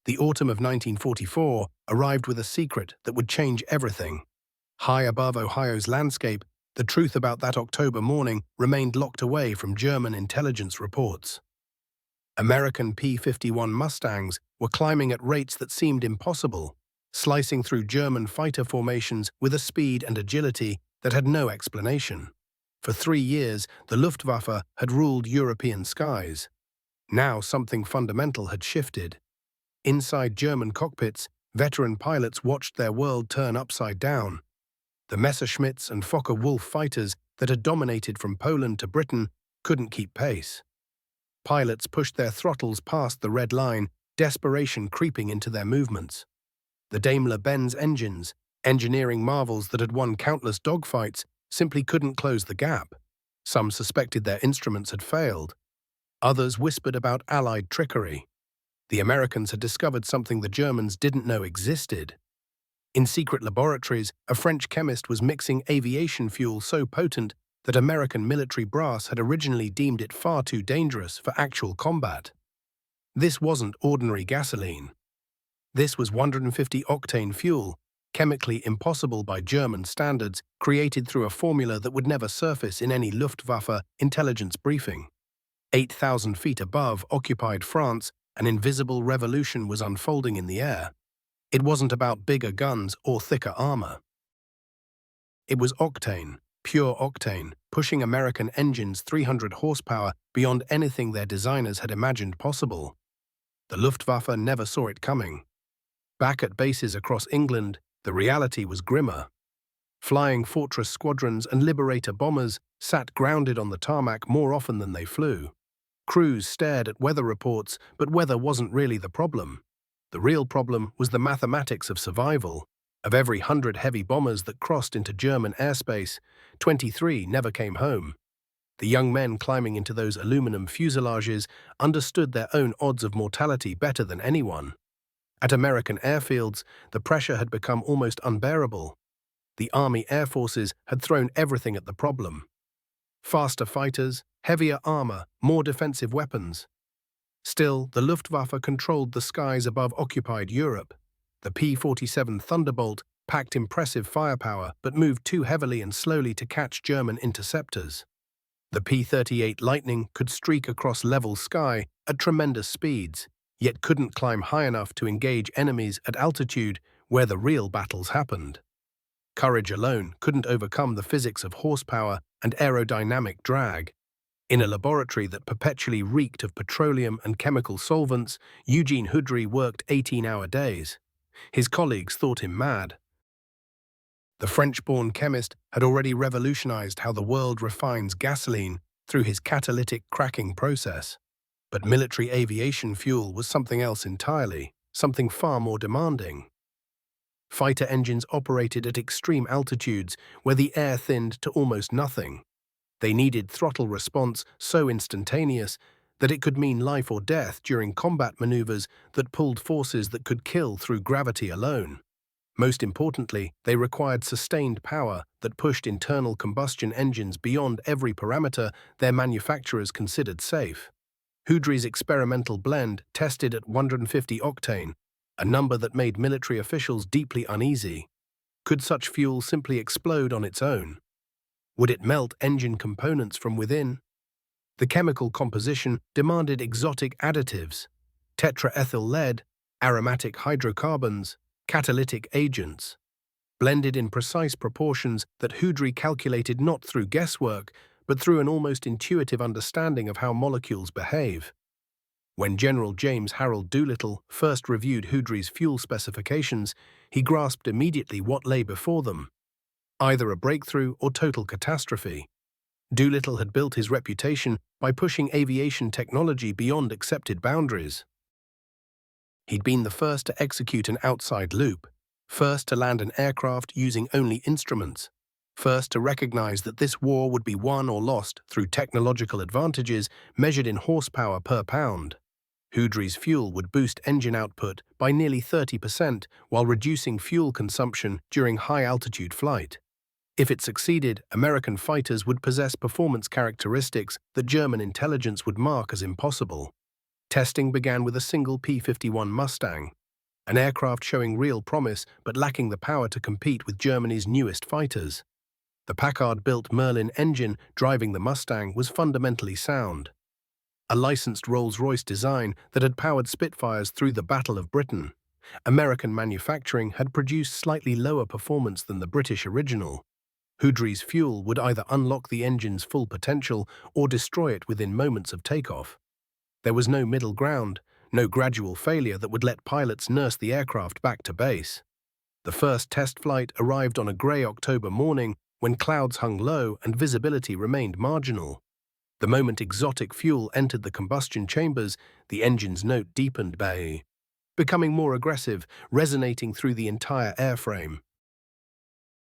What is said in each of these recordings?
The autumn of 1944 arrived with a secret that would change everything. High above Ohio's landscape, the truth about that October morning remained locked away from German intelligence reports. American P-51 Mustangs were climbing at rates that seemed impossible, slicing through German fighter formations with a speed and agility that had no explanation. For 3 years, the Luftwaffe had ruled European skies. Now something fundamental had shifted. Inside German cockpits, veteran pilots watched their world turn upside down. The Messerschmitts and Focke-Wulf fighters that had dominated from Poland to Britain couldn't keep pace. Pilots pushed their throttles past the red line, desperation creeping into their movements. The Daimler-Benz engines, engineering marvels that had won countless dogfights, simply couldn't close the gap. Some suspected their instruments had failed. Others whispered about Allied trickery. The Americans had discovered something the Germans didn't know existed. In secret laboratories, a French chemist was mixing aviation fuel so potent that American military brass had originally deemed it far too dangerous for actual combat. This wasn't ordinary gasoline. This was 150-octane fuel, chemically impossible by German standards, created through a formula that would never surface in any Luftwaffe intelligence briefing. 8,000 feet above occupied France, an invisible revolution was unfolding in the air. It wasn't about bigger guns or thicker armor. It was octane, pure octane, pushing American engines 300 horsepower beyond anything their designers had imagined possible. The Luftwaffe never saw it coming. Back at bases across England, the reality was grimmer. Flying Fortress squadrons and Liberator bombers sat grounded on the tarmac more often than they flew. Crews stared at weather reports, but weather wasn't really the problem. The real problem was the mathematics of survival. Of every 100 heavy bombers that crossed into German airspace, 23 never came home. The young men climbing into those aluminum fuselages understood their own odds of mortality better than anyone. At American airfields, the pressure had become almost unbearable. The Army Air Forces had thrown everything at the problem. Faster fighters, heavier armor, more defensive weapons. Still, the Luftwaffe controlled the skies above occupied Europe. The P-47 Thunderbolt packed impressive firepower but moved too heavily and slowly to catch German interceptors. The P-38 Lightning could streak across level sky at tremendous speeds, yet couldn't climb high enough to engage enemies at altitude where the real battles happened. Courage alone couldn't overcome the physics of horsepower and aerodynamic drag. In a laboratory that perpetually reeked of petroleum and chemical solvents, Eugene Houdry worked 18-hour days. His colleagues thought him mad. The French-born chemist had already revolutionized how the world refines gasoline through his catalytic cracking process. But military aviation fuel was something else entirely, something far more demanding. Fighter engines operated at extreme altitudes where the air thinned to almost nothing. They needed throttle response so instantaneous that it could mean life or death during combat maneuvers that pulled forces that could kill through gravity alone. Most importantly, they required sustained power that pushed internal combustion engines beyond every parameter their manufacturers considered safe. Houdry's experimental blend tested at 150 octane, a number that made military officials deeply uneasy. Could such fuel simply explode on its own? Would it melt engine components from within? The chemical composition demanded exotic additives, tetraethyl lead, aromatic hydrocarbons, catalytic agents, blended in precise proportions that Houdry calculated not through guesswork, but through an almost intuitive understanding of how molecules behave. When General James Harold Doolittle first reviewed Houdry's fuel specifications, he grasped immediately what lay before them: either a breakthrough or total catastrophe. Doolittle had built his reputation by pushing aviation technology beyond accepted boundaries. He'd been the first to execute an outside loop, first to land an aircraft using only instruments, first to recognize that this war would be won or lost through technological advantages measured in horsepower per pound. Houdry's fuel would boost engine output by nearly 30% while reducing fuel consumption during high-altitude flight. If it succeeded, American fighters would possess performance characteristics that German intelligence would mark as impossible. Testing began with a single P-51 Mustang, an aircraft showing real promise but lacking the power to compete with Germany's newest fighters. The Packard-built Merlin engine driving the Mustang was fundamentally sound, a licensed Rolls-Royce design that had powered Spitfires through the Battle of Britain. American manufacturing had produced slightly lower performance than the British original. Houdry's fuel would either unlock the engine's full potential or destroy it within moments of takeoff. There was no middle ground, no gradual failure that would let pilots nurse the aircraft back to base. The first test flight arrived on a grey October morning when clouds hung low and visibility remained marginal. The moment exotic fuel entered the combustion chambers, the engine's note deepened, becoming more aggressive, resonating through the entire airframe.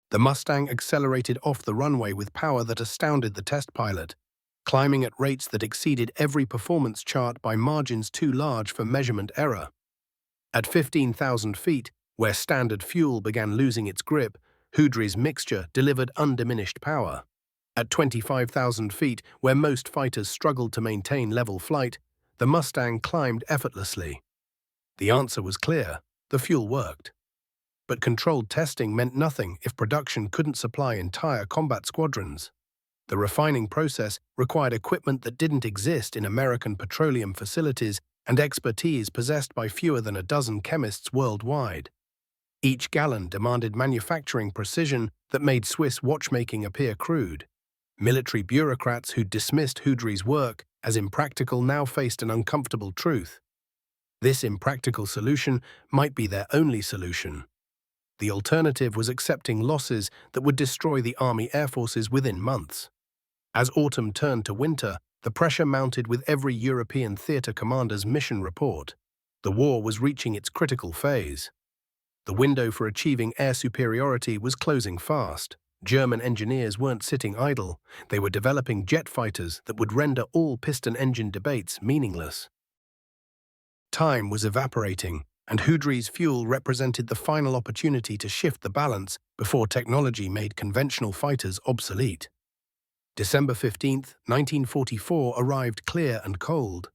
The Mustang accelerated off the runway with power that astounded the test pilot, climbing at rates that exceeded every performance chart by margins too large for measurement error. At 15,000 feet, where standard fuel began losing its grip, Houdry's mixture delivered undiminished power. At 25,000 feet, where most fighters struggled to maintain level flight, the Mustang climbed effortlessly. The answer was clear: the fuel worked. But controlled testing meant nothing if production couldn't supply entire combat squadrons. The refining process required equipment that didn't exist in American petroleum facilities and expertise possessed by fewer than a dozen chemists worldwide. Each gallon demanded manufacturing precision that made Swiss watchmaking appear crude. Military bureaucrats who'd dismissed Houdry's work as impractical now faced an uncomfortable truth. This impractical solution might be their only solution. The alternative was accepting losses that would destroy the Army Air Forces within months. As autumn turned to winter, the pressure mounted with every European theater commander's mission report. The war was reaching its critical phase. The window for achieving air superiority was closing fast. German engineers weren't sitting idle. They were developing jet fighters that would render all piston engine debates meaningless. Time was evaporating, and Houdry's fuel represented the final opportunity to shift the balance before technology made conventional fighters obsolete. December 15, 1944 arrived clear and cold.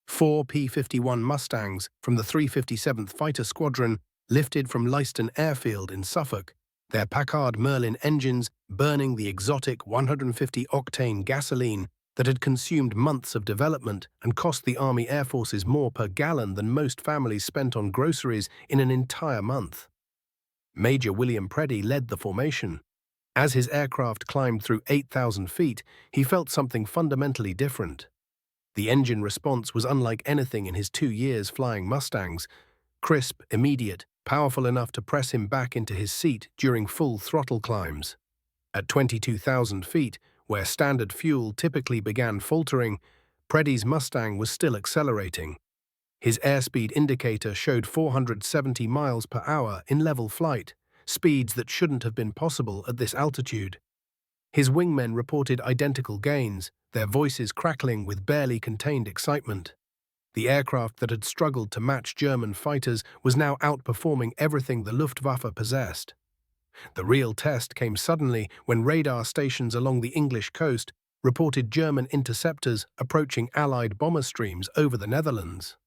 4 P-51 Mustangs from the 357th Fighter Squadron lifted from Leiston Airfield in Suffolk, their Packard Merlin engines burning the exotic 150-octane gasoline that had consumed months of development and cost the Army Air Forces more per gallon than most families spent on groceries in an entire month. Major William Preddy led the formation. As his aircraft climbed through 8,000 feet, he felt something fundamentally different. The engine response was unlike anything in his 2 years flying Mustangs, crisp, immediate, powerful enough to press him back into his seat during full throttle climbs. At 22,000 feet, where standard fuel typically began faltering, Preddy's Mustang was still accelerating. His airspeed indicator showed 470 miles per hour in level flight, speeds that shouldn't have been possible at this altitude. His wingmen reported identical gains, their voices crackling with barely contained excitement. The aircraft that had struggled to match German fighters was now outperforming everything the Luftwaffe possessed. The real test came suddenly when radar stations along the English coast reported German interceptors approaching Allied bomber streams over the Netherlands.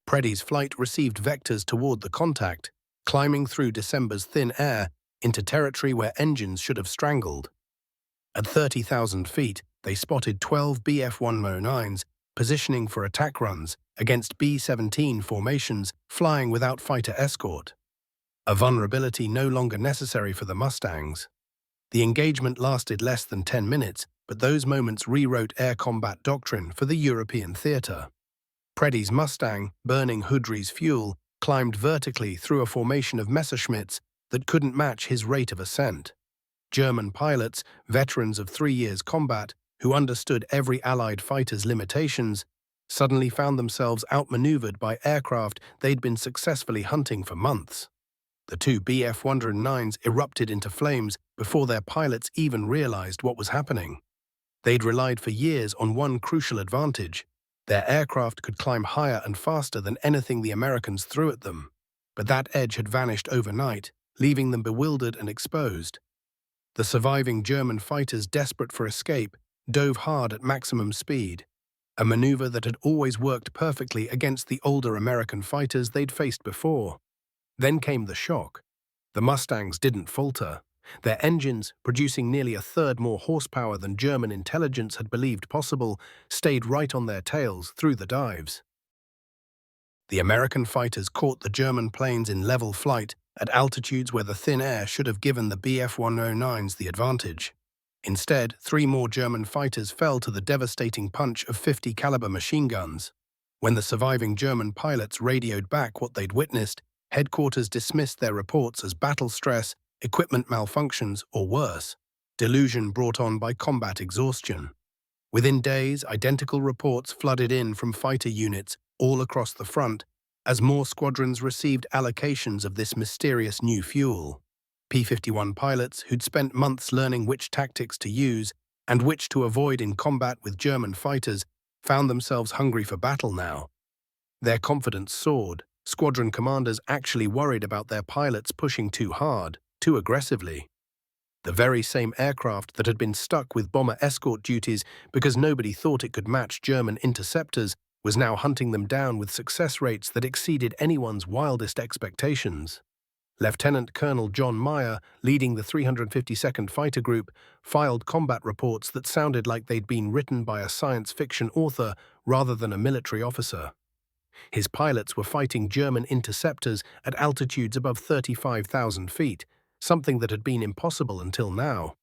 Preddy's flight received vectors toward the contact, climbing through December's thin air into territory where engines should have strangled. At 30,000 feet, they spotted 12 Bf-1 Mo-9s positioning for attack runs against B-17 formations flying without fighter escort. A vulnerability no longer necessary for the Mustangs. The engagement lasted less than 10 minutes, but those moments rewrote air combat doctrine for the European theater. Preddy's Mustang, burning Houdry's fuel, climbed vertically through a formation of Messerschmitts that couldn't match his rate of ascent. German pilots, veterans of 3 years combat, who understood every Allied fighter's limitations, suddenly found themselves outmaneuvered by aircraft they'd been successfully hunting for months. The 2 Bf-109s erupted into flames before their pilots even realized what was happening. They'd relied for years on one crucial advantage: their aircraft could climb higher and faster than anything the Americans threw at them. But that edge had vanished overnight, leaving them bewildered and exposed. The surviving German fighters, desperate for escape, dove hard at maximum speed. a maneuver that had always worked perfectly against the older American fighters they'd faced before. Then came the shock. The Mustangs didn't falter. Their engines, producing nearly a third more horsepower than German intelligence had believed possible, stayed right on their tails through the dives. The American fighters caught the German planes in level flight at altitudes where the thin air should have given the Bf-109s the advantage. Instead, 3 more German fighters fell to the devastating punch of 50 caliber machine guns. When the surviving German pilots radioed back what they'd witnessed, headquarters dismissed their reports as battle stress, equipment malfunctions, or worse, delusion brought on by combat exhaustion. Within days, identical reports flooded in from fighter units all across the front as more squadrons received allocations of this mysterious new fuel. P-51 pilots who'd spent months learning which tactics to use and which to avoid in combat with German fighters found themselves hungry for battle now. Their confidence soared. Squadron commanders actually worried about their pilots pushing too hard, too aggressively. The very same aircraft that had been stuck with bomber escort duties because nobody thought it could match German interceptors was now hunting them down with success rates that exceeded anyone's wildest expectations. Lieutenant Colonel John Meyer, leading the 352nd Fighter Group, filed combat reports that sounded like they'd been written by a science fiction author rather than a military officer. His pilots were fighting German interceptors at altitudes above 35,000 feet, something that had been impossible until now.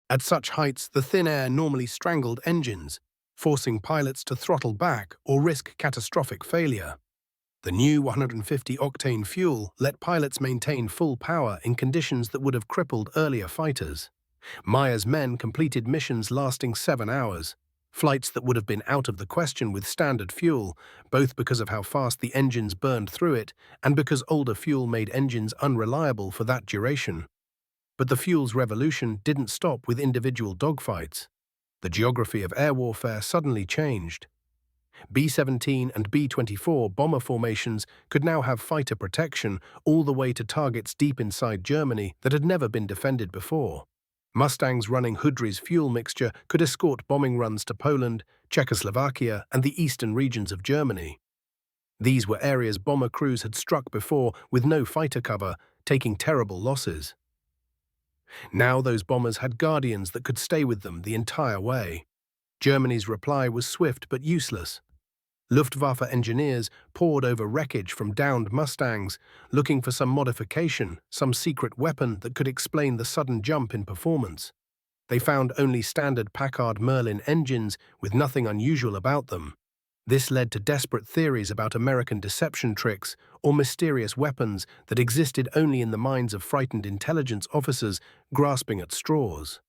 At such heights, the thin air normally strangled engines, forcing pilots to throttle back or risk catastrophic failure. The new 150-octane fuel let pilots maintain full power in conditions that would have crippled earlier fighters. Meyer's men completed missions lasting 7 hours, flights that would have been out of the question with standard fuel, both because of how fast the engines burned through it and because older fuel made engines unreliable for that duration. But the fuel's revolution didn't stop with individual dogfights. The geography of air warfare suddenly changed. B-17 and B-24 bomber formations could now have fighter protection all the way to targets deep inside Germany that had never been defended before. Mustangs running Hudry's fuel mixture could escort bombing runs to Poland, Czechoslovakia, and the eastern regions of Germany. These were areas bomber crews had struck before with no fighter cover, taking terrible losses. Now those bombers had guardians that could stay with them the entire way. Germany's reply was swift but useless. Luftwaffe engineers pored over wreckage from downed Mustangs, looking for some modification, some secret weapon that could explain the sudden jump in performance. They found only standard Packard Merlin engines with nothing unusual about them. This led to desperate theories about American deception tricks or mysterious weapons that existed only in the minds of frightened intelligence officers grasping at straws.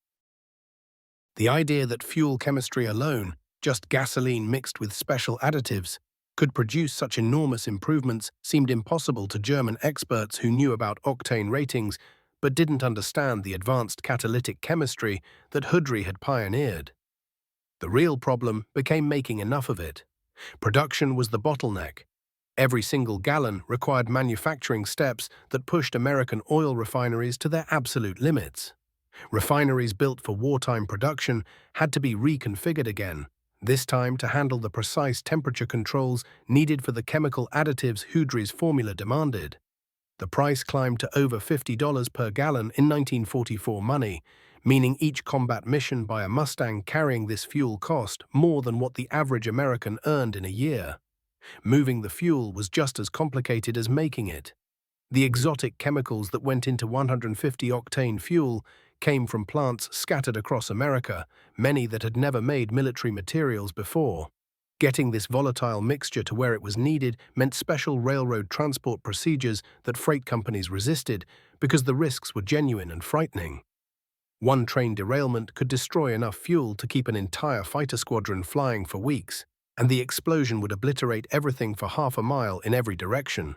The idea that fuel chemistry alone, just gasoline mixed with special additives, could produce such enormous improvements seemed impossible to German experts who knew about octane ratings but didn't understand the advanced catalytic chemistry that Hudry had pioneered. The real problem became making enough of it. Production was the bottleneck. Every single gallon required manufacturing steps that pushed American oil refineries to their absolute limits. Refineries built for wartime production had to be reconfigured again, this time to handle the precise temperature controls needed for the chemical additives Hudry's formula demanded. The price climbed to over $50 per gallon in 1944 money, meaning each combat mission by a Mustang carrying this fuel cost more than what the average American earned in a year. Moving the fuel was just as complicated as making it. The exotic chemicals that went into 150-octane fuel came from plants scattered across America, many that had never made military materials before. Getting this volatile mixture to where it was needed meant special railroad transport procedures that freight companies resisted because the risks were genuine and frightening. One train derailment could destroy enough fuel to keep an entire fighter squadron flying for weeks, and the explosion would obliterate everything for half a mile in every direction.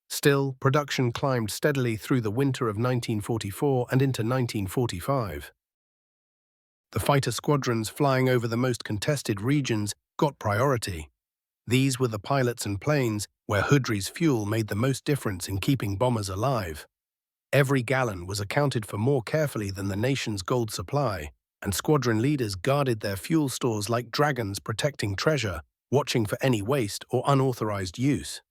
Still, production climbed steadily through the winter of 1944 and into 1945. The fighter squadrons flying over the most contested regions got priority. These were the pilots and planes where Hudry's fuel made the most difference in keeping bombers alive. Every gallon was accounted for more carefully than the nation's gold supply, and squadron leaders guarded their fuel stores like dragons protecting treasure, watching for any waste or unauthorized use.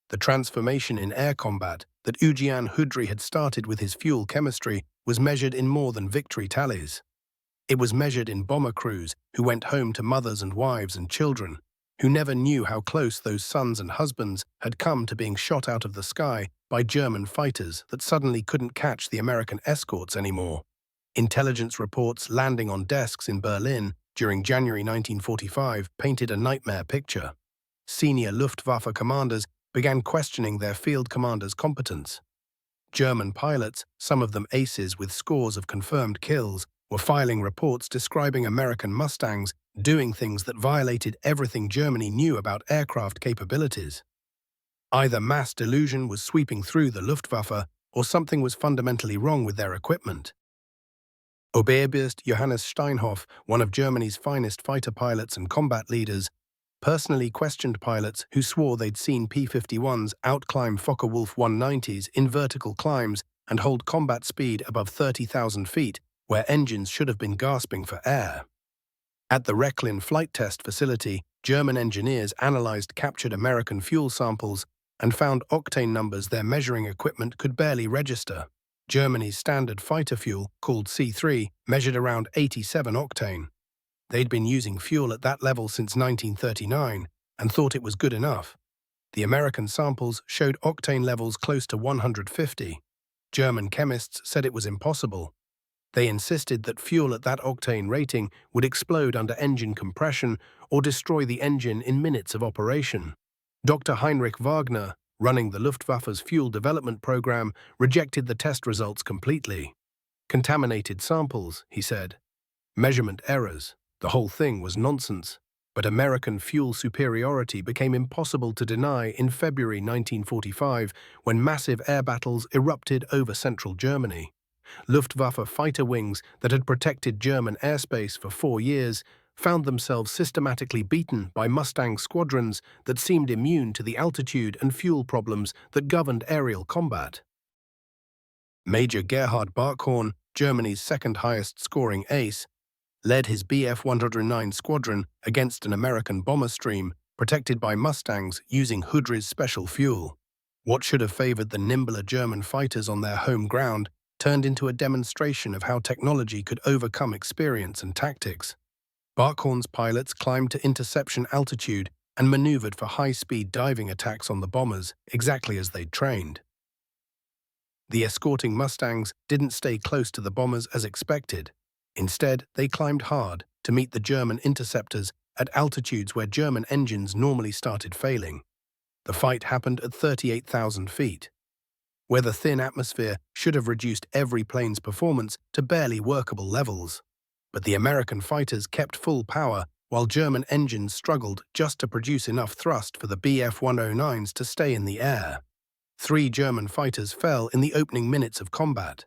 The transformation in air combat that Ujian Hudri had started with his fuel chemistry was measured in more than victory tallies. It was measured in bomber crews who went home to mothers and wives and children, who never knew how close those sons and husbands had come to being shot out of the sky by German fighters that suddenly couldn't catch the American escorts anymore. Intelligence reports landing on desks in Berlin during January 1945 painted a nightmare picture. Senior Luftwaffe commanders began questioning their field commanders' competence. German pilots, some of them aces with scores of confirmed kills, were filing reports describing American Mustangs doing things that violated everything Germany knew about aircraft capabilities. Either mass delusion was sweeping through the Luftwaffe, or something was fundamentally wrong with their equipment. Oberst Johannes Steinhoff, one of Germany's finest fighter pilots and combat leaders, personally questioned pilots who swore they'd seen P-51s outclimb Focke-Wulf 190s in vertical climbs and hold combat speed above 30,000 feet, where engines should have been gasping for air. At the Rechlin flight test facility, German engineers analyzed captured American fuel samples and found octane numbers their measuring equipment could barely register. Germany's standard fighter fuel, called C3, measured around 87 octane. They'd been using fuel at that level since 1939 and thought it was good enough. The American samples showed octane levels close to 150. German chemists said it was impossible. They insisted that fuel at that octane rating would explode under engine compression or destroy the engine in minutes of operation. Dr. Heinrich Wagner, running the Luftwaffe's fuel development program, rejected the test results completely. Contaminated samples, he said. Measurement errors. The whole thing was nonsense. But American fuel superiority became impossible to deny in February 1945 when massive air battles erupted over central Germany. Luftwaffe fighter wings that had protected German airspace for 4 years found themselves systematically beaten by Mustang squadrons that seemed immune to the altitude and fuel problems that governed aerial combat. Major Gerhard Barkhorn, Germany's second highest-scoring ace, led his Bf-109 squadron against an American bomber stream protected by Mustangs using Hudri's special fuel. What should have favored the nimbler German fighters on their home ground turned into a demonstration of how technology could overcome experience and tactics. Barkhorn's pilots climbed to interception altitude and maneuvered for high-speed diving attacks on the bombers, exactly as they'd trained. The escorting Mustangs didn't stay close to the bombers as expected. Instead, they climbed hard to meet the German interceptors at altitudes where German engines normally started failing. The fight happened at 38,000 feet, where the thin atmosphere should have reduced every plane's performance to barely workable levels. But the American fighters kept full power while German engines struggled just to produce enough thrust for the Bf-109s to stay in the air. 3 German fighters fell in the opening minutes of combat.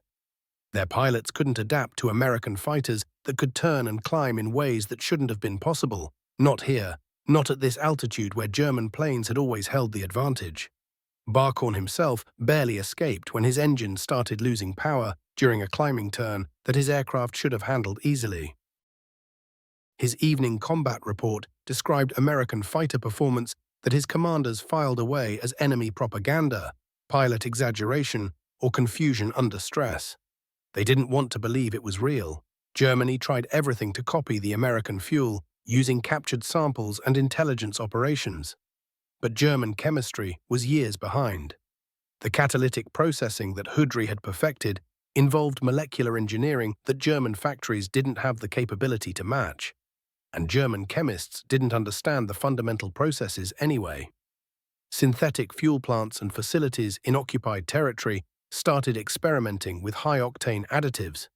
Their pilots couldn't adapt to American fighters that could turn and climb in ways that shouldn't have been possible. Not here, not at this altitude where German planes had always held the advantage. Barkhorn himself barely escaped when his engines started losing power during a climbing turn that his aircraft should have handled easily. His evening combat report described American fighter performance that his commanders filed away as enemy propaganda, pilot exaggeration, or confusion under stress. They didn't want to believe it was real. Germany tried everything to copy the American fuel, using captured samples and intelligence operations. But German chemistry was years behind. The catalytic processing that Hudri had perfected involved molecular engineering that German factories didn't have the capability to match. And German chemists didn't understand the fundamental processes anyway. Synthetic fuel plants and facilities in occupied territory started experimenting with high-octane additives,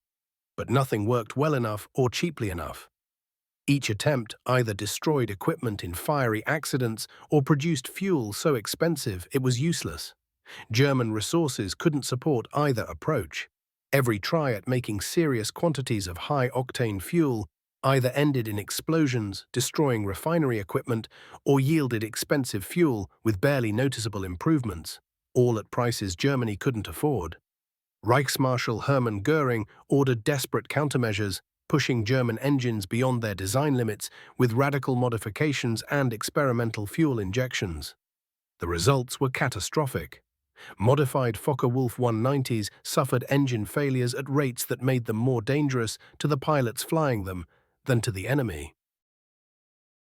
but nothing worked well enough or cheaply enough. Each attempt either destroyed equipment in fiery accidents or produced fuel so expensive it was useless. German resources couldn't support either approach. Every try at making serious quantities of high-octane fuel either ended in explosions, destroying refinery equipment, or yielded expensive fuel with barely noticeable improvements, all at prices Germany couldn't afford. Reichsmarshal Hermann Göring ordered desperate countermeasures, pushing German engines beyond their design limits with radical modifications and experimental fuel injections. The results were catastrophic. Modified Focke-Wulf 190s suffered engine failures at rates that made them more dangerous to the pilots flying them than to the enemy.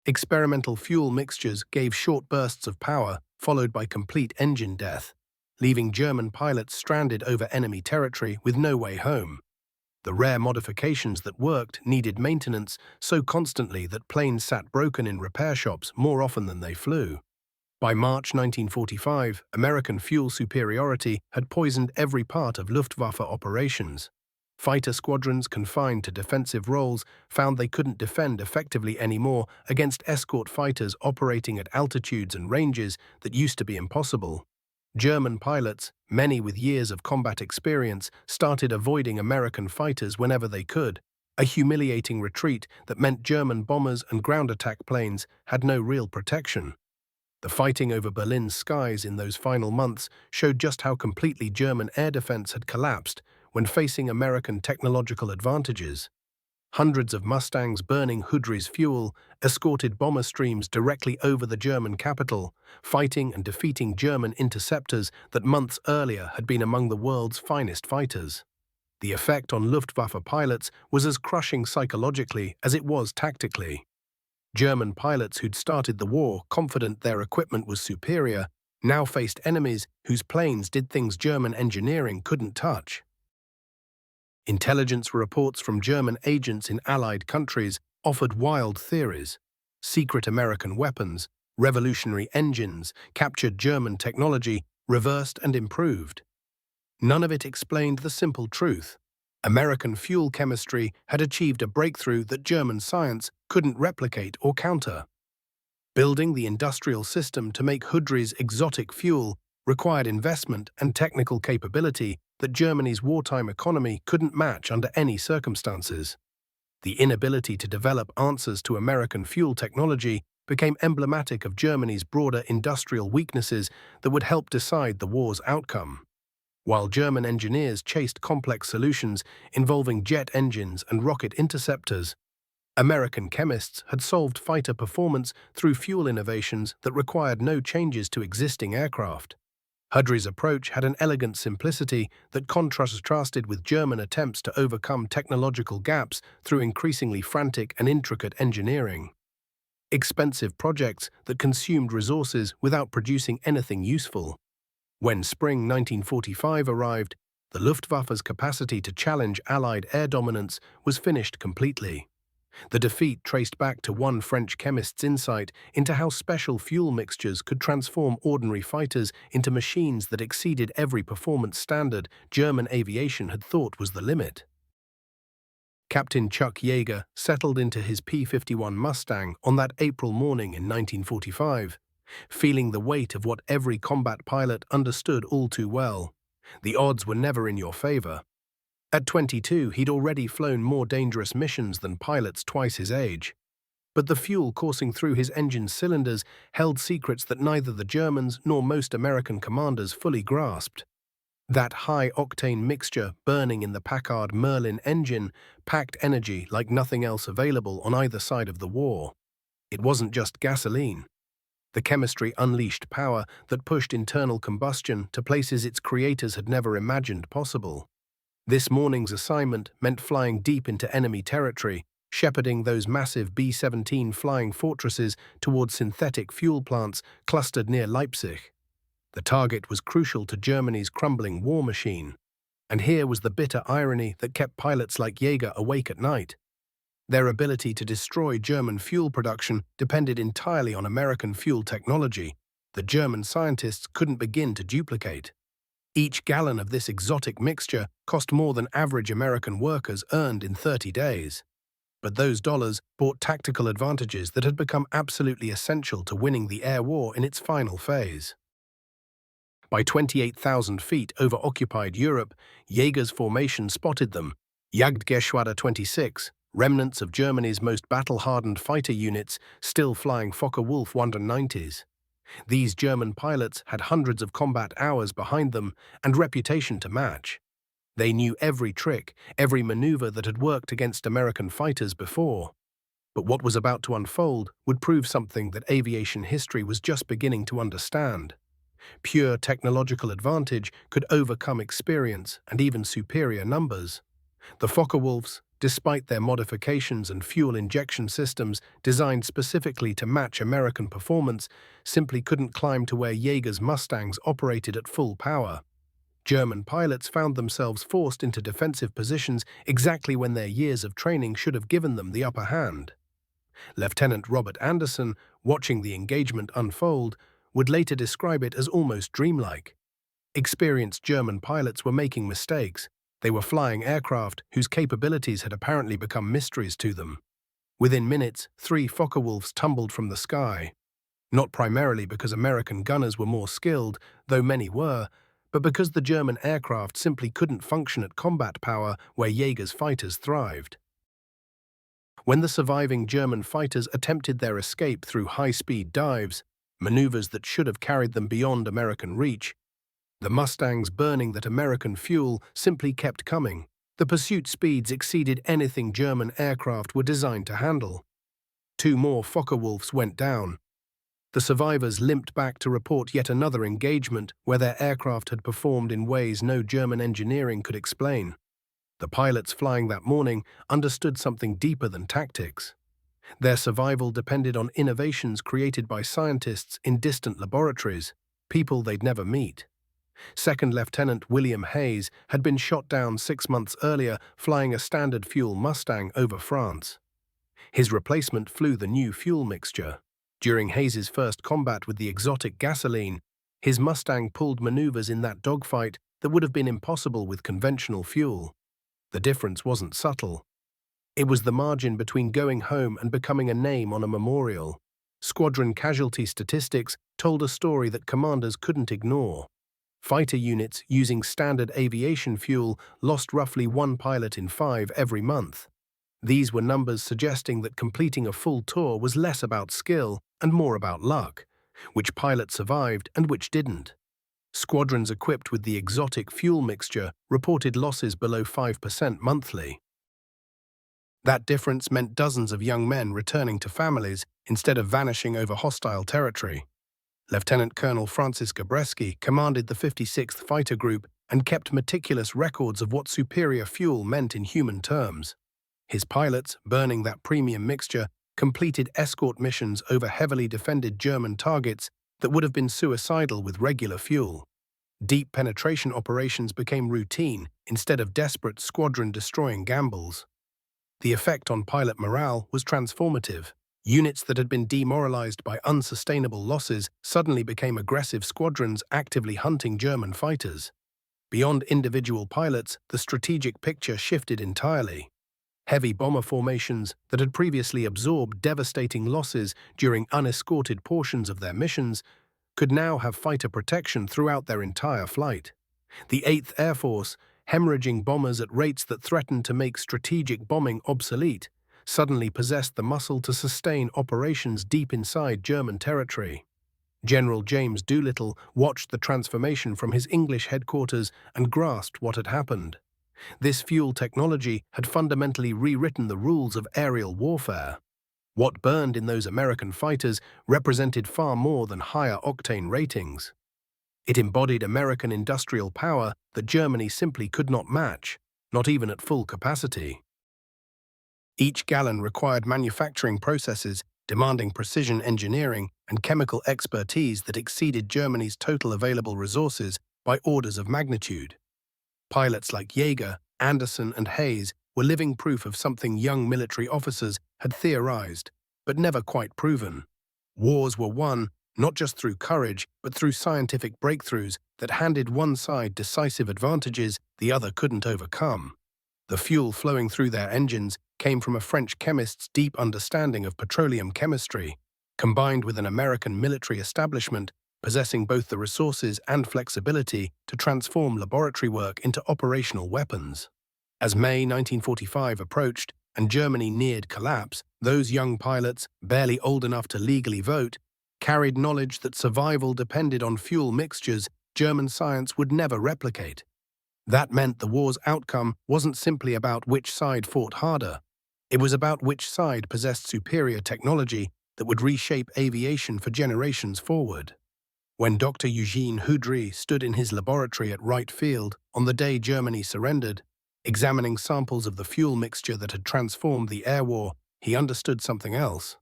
Experimental fuel mixtures gave short bursts of power, followed by complete engine death, leaving German pilots stranded over enemy territory with no way home. The rare modifications that worked needed maintenance so constantly that planes sat broken in repair shops more often than they flew. By March 1945, American fuel superiority had poisoned every part of Luftwaffe operations. Fighter squadrons confined to defensive roles found they couldn't defend effectively anymore against escort fighters operating at altitudes and ranges that used to be impossible. German pilots, many with years of combat experience, started avoiding American fighters whenever they could, a humiliating retreat that meant German bombers and ground attack planes had no real protection. The fighting over Berlin's skies in those final months showed just how completely German air defense had collapsed when facing American technological advantages. Hundreds of Mustangs burning Hudry's fuel escorted bomber streams directly over the German capital, fighting and defeating German interceptors that months earlier had been among the world's finest fighters. The effect on Luftwaffe pilots was as crushing psychologically as it was tactically. German pilots who'd started the war confident their equipment was superior now faced enemies whose planes did things German engineering couldn't touch. Intelligence reports from German agents in Allied countries offered wild theories. Secret American weapons, revolutionary engines, captured German technology, reversed and improved. None of it explained the simple truth. American fuel chemistry had achieved a breakthrough that German science couldn't replicate or counter. Building the industrial system to make Hudry's exotic fuel required investment and technical capability that Germany's wartime economy couldn't match under any circumstances. The inability to develop answers to American fuel technology became emblematic of Germany's broader industrial weaknesses that would help decide the war's outcome. While German engineers chased complex solutions involving jet engines and rocket interceptors, American chemists had solved fighter performance through fuel innovations that required no changes to existing aircraft. Hudry's approach had an elegant simplicity that contrasted with German attempts to overcome technological gaps through increasingly frantic and intricate engineering. Expensive projects that consumed resources without producing anything useful. When spring 1945 arrived, the Luftwaffe's capacity to challenge Allied air dominance was finished completely. The defeat traced back to one French chemist's insight into how special fuel mixtures could transform ordinary fighters into machines that exceeded every performance standard German aviation had thought was the limit. Captain Chuck Yeager settled into his P-51 Mustang on that April morning in 1945, feeling the weight of what every combat pilot understood all too well. The odds were never in your favor. At 22, he'd already flown more dangerous missions than pilots twice his age. But the fuel coursing through his engine's cylinders held secrets that neither the Germans nor most American commanders fully grasped. That high-octane mixture burning in the Packard Merlin engine packed energy like nothing else available on either side of the war. It wasn't just gasoline. The chemistry unleashed power that pushed internal combustion to places its creators had never imagined possible. This morning's assignment meant flying deep into enemy territory, shepherding those massive B-17 flying fortresses towards synthetic fuel plants clustered near Leipzig. The target was crucial to Germany's crumbling war machine. And here was the bitter irony that kept pilots like Yeager awake at night. Their ability to destroy German fuel production depended entirely on American fuel technology that German scientists couldn't begin to duplicate. Each gallon of this exotic mixture cost more than average American workers earned in 30 days. But those dollars bought tactical advantages that had become absolutely essential to winning the air war in its final phase. By 28,000 feet over occupied Europe, Yeager's formation spotted them, Jagdgeschwader 26, remnants of Germany's most battle-hardened fighter units still flying Focke-Wulf 190s. These German pilots had hundreds of combat hours behind them and reputation to match. They knew every trick, every maneuver that had worked against American fighters before. But what was about to unfold would prove something that aviation history was just beginning to understand. Pure technological advantage could overcome experience and even superior numbers. The Focke-Wulfs, despite their modifications and fuel injection systems designed specifically to match American performance, simply couldn't climb to where Jaeger's Mustangs operated at full power. German pilots found themselves forced into defensive positions exactly when their years of training should have given them the upper hand. Lieutenant Robert Anderson, watching the engagement unfold, would later describe it as almost dreamlike. Experienced German pilots were making mistakes. They were flying aircraft whose capabilities had apparently become mysteries to them. Within minutes, 3 Focke-Wulfs tumbled from the sky. Not primarily because American gunners were more skilled, though many were, but because the German aircraft simply couldn't function at combat power where Jaeger's fighters thrived. When the surviving German fighters attempted their escape through high-speed dives, maneuvers that should have carried them beyond American reach, the Mustangs burning that American fuel simply kept coming. The pursuit speeds exceeded anything German aircraft were designed to handle. 2 more Focke-Wulfs went down. The survivors limped back to report yet another engagement where their aircraft had performed in ways no German engineering could explain. The pilots flying that morning understood something deeper than tactics. Their survival depended on innovations created by scientists in distant laboratories, people they'd never meet. Second Lieutenant William Hayes had been shot down 6 months earlier flying a standard fuel Mustang over France. His replacement flew the new fuel mixture. During Hayes's first combat with the exotic gasoline, his Mustang pulled maneuvers in that dogfight that would have been impossible with conventional fuel. The difference wasn't subtle. It was the margin between going home and becoming a name on a memorial. Squadron casualty statistics told a story that commanders couldn't ignore. Fighter units using standard aviation fuel lost roughly 1 pilot in 5 every month. These were numbers suggesting that completing a full tour was less about skill and more about luck, which pilot survived and which didn't. Squadrons equipped with the exotic fuel mixture reported losses below 5% monthly. That difference meant dozens of young men returning to families instead of vanishing over hostile territory. Lieutenant Colonel Francis Gabreski commanded the 56th Fighter Group and kept meticulous records of what superior fuel meant in human terms. His pilots, burning that premium mixture, completed escort missions over heavily defended German targets that would have been suicidal with regular fuel. Deep penetration operations became routine instead of desperate squadron-destroying gambles. The effect on pilot morale was transformative. Units that had been demoralized by unsustainable losses suddenly became aggressive squadrons actively hunting German fighters. Beyond individual pilots, the strategic picture shifted entirely. Heavy bomber formations that had previously absorbed devastating losses during unescorted portions of their missions could now have fighter protection throughout their entire flight. The 8th Air Force, hemorrhaging bombers at rates that threatened to make strategic bombing obsolete, suddenly possessed the muscle to sustain operations deep inside German territory. General James Doolittle watched the transformation from his English headquarters and grasped what had happened. This fuel technology had fundamentally rewritten the rules of aerial warfare. What burned in those American fighters represented far more than higher octane ratings. It embodied American industrial power that Germany simply could not match, not even at full capacity. Each gallon required manufacturing processes demanding precision engineering and chemical expertise that exceeded Germany's total available resources by orders of magnitude. Pilots like Jaeger, Anderson, and Hayes were living proof of something young military officers had theorized, but never quite proven. Wars were won not just through courage, but through scientific breakthroughs that handed one side decisive advantages the other couldn't overcome. The fuel flowing through their engines came from a French chemist's deep understanding of petroleum chemistry, combined with an American military establishment possessing both the resources and flexibility to transform laboratory work into operational weapons. As May 1945 approached and Germany neared collapse, those young pilots, barely old enough to legally vote, carried knowledge that survival depended on fuel mixtures German science would never replicate. That meant the war's outcome wasn't simply about which side fought harder. It was about which side possessed superior technology that would reshape aviation for generations forward. When Dr. Eugene Houdry stood in his laboratory at Wright Field on the day Germany surrendered, examining samples of the fuel mixture that had transformed the air war, he understood something else.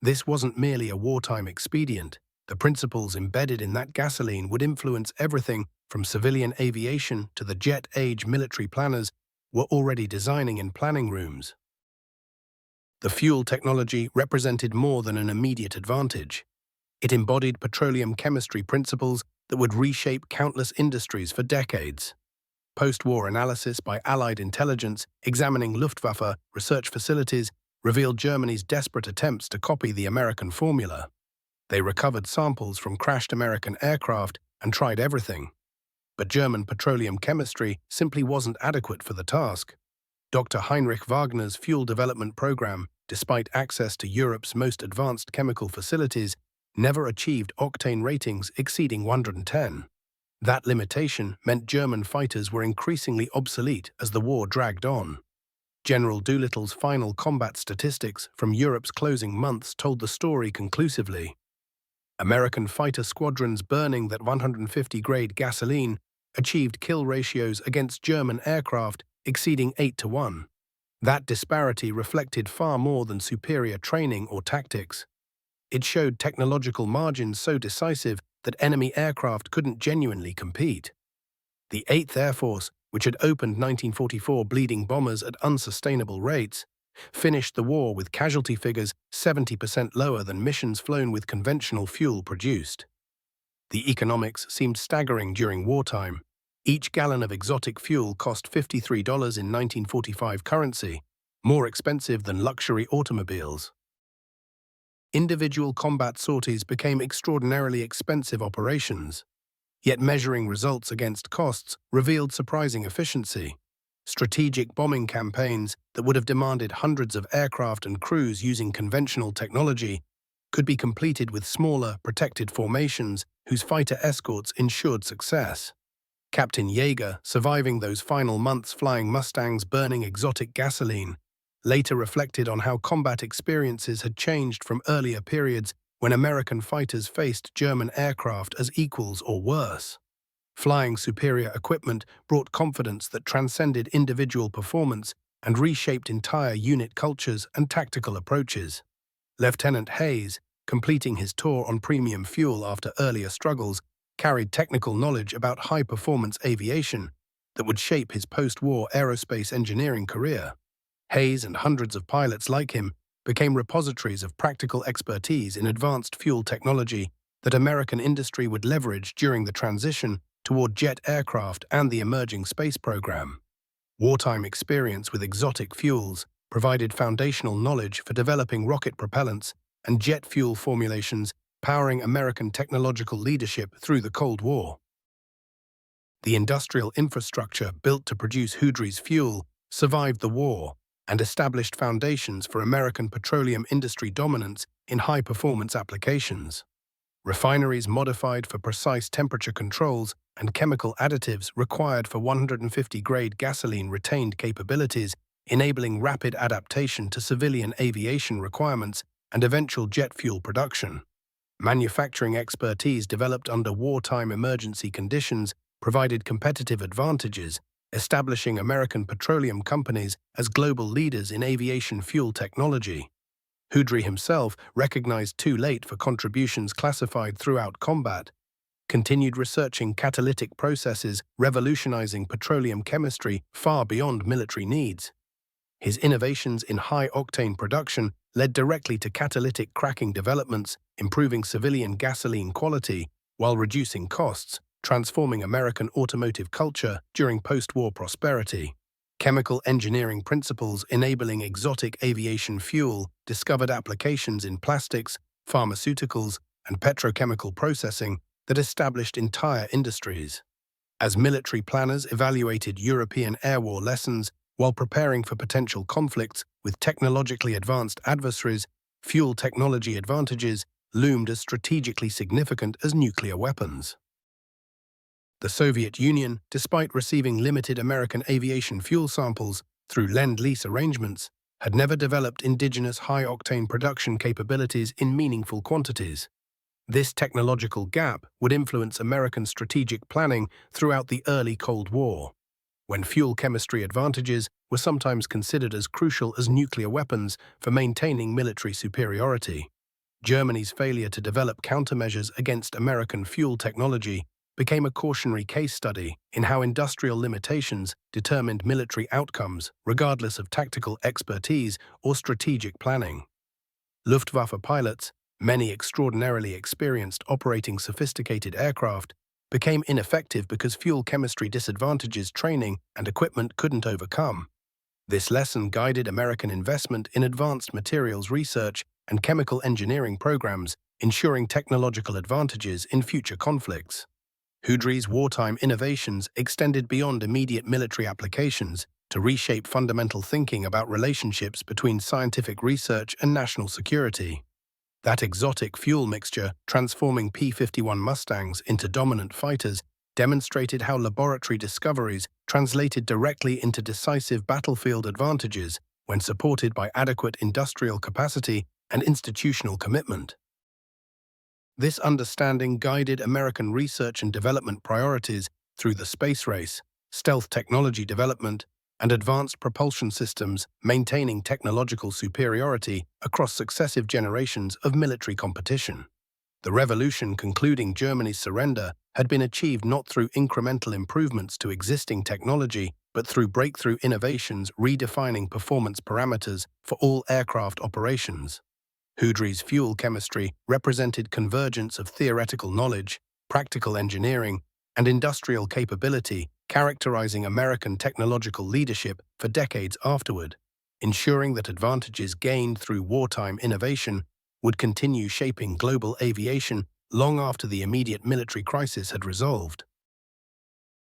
This wasn't merely a wartime expedient. The principles embedded in that gasoline would influence everything from civilian aviation to the jet-age military planners were already designing in planning rooms. The fuel technology represented more than an immediate advantage. It embodied petroleum chemistry principles that would reshape countless industries for decades. Post-war analysis by Allied intelligence examining Luftwaffe research facilities revealed Germany's desperate attempts to copy the American formula. They recovered samples from crashed American aircraft and tried everything. But German petroleum chemistry simply wasn't adequate for the task. Dr. Heinrich Wagner's fuel development program, despite access to Europe's most advanced chemical facilities, never achieved octane ratings exceeding 110. That limitation meant German fighters were increasingly obsolete as the war dragged on. General Doolittle's final combat statistics from Europe's closing months told the story conclusively. American fighter squadrons burning that 150-grade gasoline achieved kill ratios against German aircraft exceeding 8-1. That disparity reflected far more than superior training or tactics. It showed technological margins so decisive that enemy aircraft couldn't genuinely compete. The 8th Air Force, which had opened 1944 bleeding bombers at unsustainable rates, finished the war with casualty figures 70% lower than missions flown with conventional fuel produced. The economics seemed staggering during wartime. Each gallon of exotic fuel cost $53 in 1945 currency, more expensive than luxury automobiles. Individual combat sorties became extraordinarily expensive operations. Yet measuring results against costs revealed surprising efficiency. Strategic bombing campaigns that would have demanded hundreds of aircraft and crews using conventional technology could be completed with smaller, protected formations whose fighter escorts ensured success. Captain Yeager, surviving those final months flying Mustangs burning exotic gasoline, later reflected on how combat experiences had changed from earlier periods when American fighters faced German aircraft as equals or worse. Flying superior equipment brought confidence that transcended individual performance and reshaped entire unit cultures and tactical approaches. Lieutenant Hayes, completing his tour on premium fuel after earlier struggles, carried technical knowledge about high-performance aviation that would shape his post-war aerospace engineering career. Hayes and hundreds of pilots like him became repositories of practical expertise in advanced fuel technology that American industry would leverage during the transition toward jet aircraft and the emerging space program. Wartime experience with exotic fuels provided foundational knowledge for developing rocket propellants and jet fuel formulations, powering American technological leadership through the Cold War. The industrial infrastructure built to produce Houdry's fuel survived the war and established foundations for American petroleum industry dominance in high-performance applications. Refineries modified for precise temperature controls and chemical additives required for 150-grade gasoline retained capabilities, enabling rapid adaptation to civilian aviation requirements and eventual jet fuel production. Manufacturing expertise developed under wartime emergency conditions provided competitive advantages, establishing American petroleum companies as global leaders in aviation fuel technology. Houdry himself, recognized too late for contributions classified throughout combat, continued researching catalytic processes, revolutionizing petroleum chemistry far beyond military needs. His innovations in high-octane production led directly to catalytic cracking developments, improving civilian gasoline quality while reducing costs, transforming American automotive culture during post-war prosperity. Chemical engineering principles enabling exotic aviation fuel discovered applications in plastics, pharmaceuticals, and petrochemical processing that established entire industries. As military planners evaluated European air war lessons while preparing for potential conflicts with technologically advanced adversaries, fuel technology advantages loomed as strategically significant as nuclear weapons. The Soviet Union, despite receiving limited American aviation fuel samples through Lend-Lease arrangements, had never developed indigenous high-octane production capabilities in meaningful quantities. This technological gap would influence American strategic planning throughout the early Cold War, when fuel chemistry advantages were sometimes considered as crucial as nuclear weapons for maintaining military superiority. Germany's failure to develop countermeasures against American fuel technology became a cautionary case study in how industrial limitations determined military outcomes regardless of tactical expertise or strategic planning. Luftwaffe pilots, many extraordinarily experienced operating sophisticated aircraft, became ineffective because fuel chemistry disadvantages training and equipment couldn't overcome. This lesson guided American investment in advanced materials research and chemical engineering programs, ensuring technological advantages in future conflicts. Houdry's wartime innovations extended beyond immediate military applications to reshape fundamental thinking about relationships between scientific research and national security. That exotic fuel mixture, transforming P-51 Mustangs into dominant fighters, demonstrated how laboratory discoveries translated directly into decisive battlefield advantages when supported by adequate industrial capacity and institutional commitment. This understanding guided American research and development priorities through the space race, stealth technology development, and advanced propulsion systems, maintaining technological superiority across successive generations of military competition. The revolution concluding Germany's surrender had been achieved not through incremental improvements to existing technology, but through breakthrough innovations redefining performance parameters for all aircraft operations. Houdry's fuel chemistry represented convergence of theoretical knowledge, practical engineering, and industrial capability, characterizing American technological leadership for decades afterward, ensuring that advantages gained through wartime innovation would continue shaping global aviation long after the immediate military crisis had resolved.